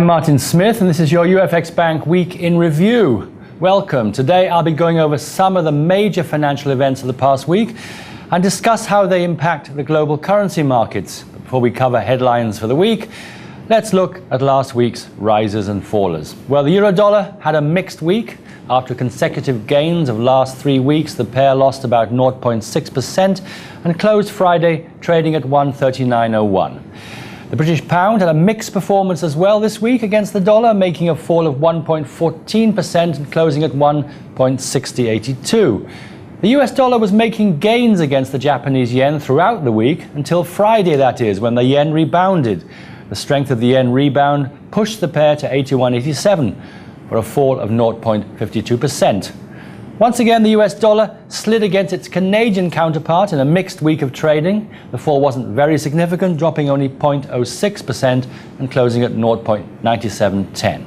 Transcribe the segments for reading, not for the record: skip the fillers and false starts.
I'm Martin Smith, and this is your UFXBank Week in Review. Welcome. Today I'll be going over some of the major financial events of the past week and discuss how they impact the global currency markets. Before we cover headlines for the week, let's look at last week's risers and fallers. Well, the euro-dollar had a mixed week. After consecutive gains of last 3 weeks, the pair lost about 0.6% and closed Friday trading at 139.01. The British pound had a mixed performance as well this week against the dollar, making a fall of 1.14% and closing at 1.6082. The US dollar was making gains against the Japanese yen throughout the week, until Friday, that is, when the yen rebounded. The strength of the yen rebound pushed the pair to 81.87 for a fall of 0.52%. Once again, the US dollar slid against its Canadian counterpart in a mixed week of trading. The fall wasn't very significant, dropping only 0.06% and closing at 0.9710.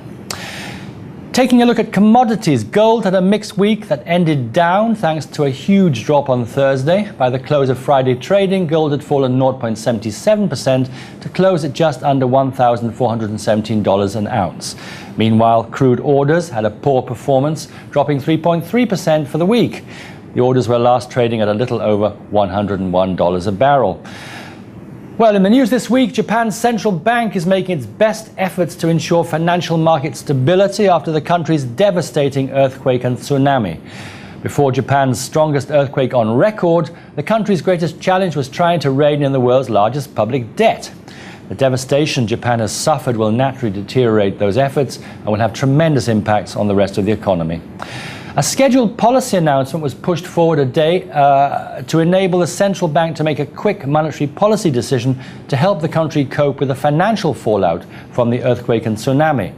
Taking a look at commodities, gold had a mixed week that ended down thanks to a huge drop on Thursday. By the close of Friday trading, gold had fallen 0.77% to close at just under $1,417 an ounce. Meanwhile, crude orders had a poor performance, dropping 3.3% for the week. The orders were last trading at a little over $101 a barrel. Well, in the news this week, Japan's central bank is making its best efforts to ensure financial market stability after the country's devastating earthquake and tsunami. Before Japan's strongest earthquake on record, the country's greatest challenge was trying to rein in the world's largest public debt. The devastation Japan has suffered will naturally deteriorate those efforts and will have tremendous impacts on the rest of the economy. A scheduled policy announcement was pushed forward a day to enable the central bank to make a quick monetary policy decision to help the country cope with the financial fallout from the earthquake and tsunami.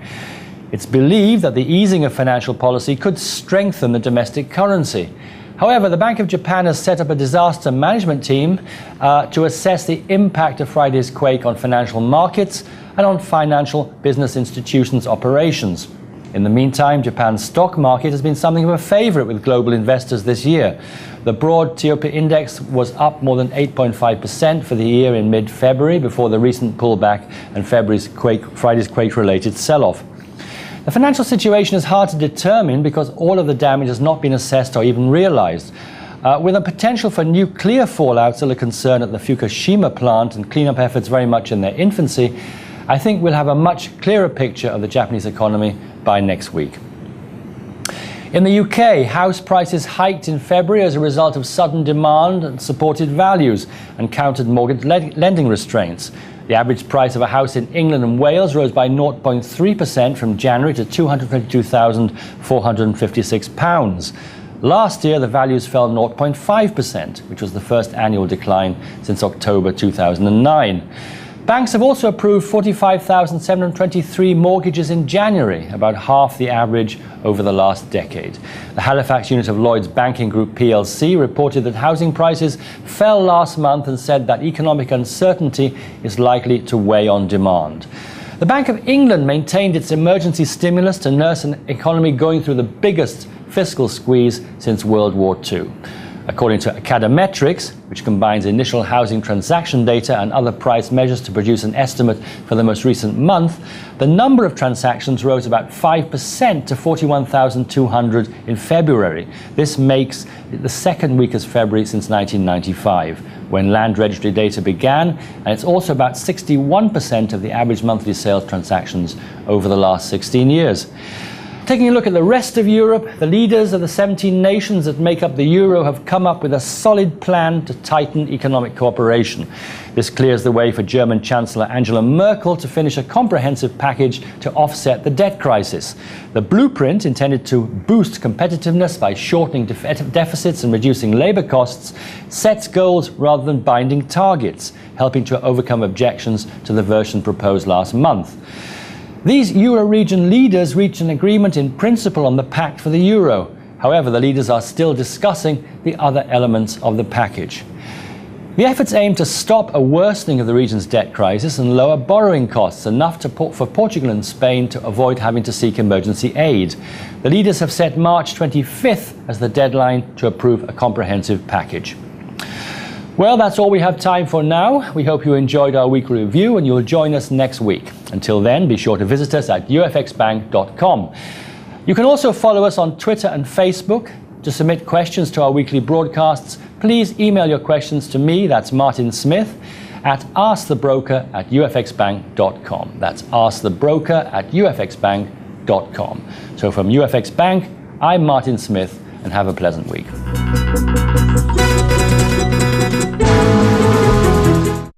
It's believed that the easing of financial policy could strengthen the domestic currency. However, the Bank of Japan has set up a disaster management team to assess the impact of Friday's quake on financial markets and on financial business institutions' operations. In the meantime, Japan's stock market has been something of a favorite with global investors this year. The broad TOP index was up more than 8.5% for the year in mid-February before the recent pullback and Friday's quake-related sell-off. The financial situation is hard to determine because all of the damage has not been assessed or even realized. With a potential for nuclear fallout still a concern at the Fukushima plant and cleanup efforts very much in their infancy, I think we'll have a much clearer picture of the Japanese economy by next week. In the UK, house prices hiked in February as a result of sudden demand and supported values and countered mortgage lending restraints. The average price of a house in England and Wales rose by 0.3% from January to £222,456. Last year, the values fell 0.5%, which was the first annual decline since October 2009. Banks have also approved 45,723 mortgages in January, about half the average over the last decade. The Halifax unit of Lloyds Banking Group plc reported that housing prices fell last month and said that economic uncertainty is likely to weigh on demand. The Bank of England maintained its emergency stimulus to nurse an economy going through the biggest fiscal squeeze since World War II. According to Academetrics, which combines initial housing transaction data and other price measures to produce an estimate for the most recent month, the number of transactions rose about 5% to 41,200 in February. This makes it the second weakest February since 1995, when land registry data began, and it's also about 61% of the average monthly sales transactions over the last 16 years. Taking a look at the rest of Europe, the leaders of the 17 nations that make up the euro have come up with a solid plan to tighten economic cooperation. This clears the way for German Chancellor Angela Merkel to finish a comprehensive package to offset the debt crisis. The blueprint, intended to boost competitiveness by shortening deficits and reducing labor costs, sets goals rather than binding targets, helping to overcome objections to the version proposed last month. These Euro region leaders reached an agreement in principle on the pact for the euro. However, the leaders are still discussing the other elements of the package. The efforts aim to stop a worsening of the region's debt crisis and lower borrowing costs, enough for Portugal and Spain to avoid having to seek emergency aid. The leaders have set March 25th as the deadline to approve a comprehensive package. Well, that's all we have time for now. We hope you enjoyed our weekly review and you'll join us next week. Until then, be sure to visit us at UFXBank.com. You can also follow us on Twitter and Facebook. To submit questions to our weekly broadcasts, please email your questions to me, that's Martin Smith, at askthebroker@UFXBank.com. That's askthebroker@UFXBank.com. So from UFX Bank, I'm Martin Smith, and have a pleasant week.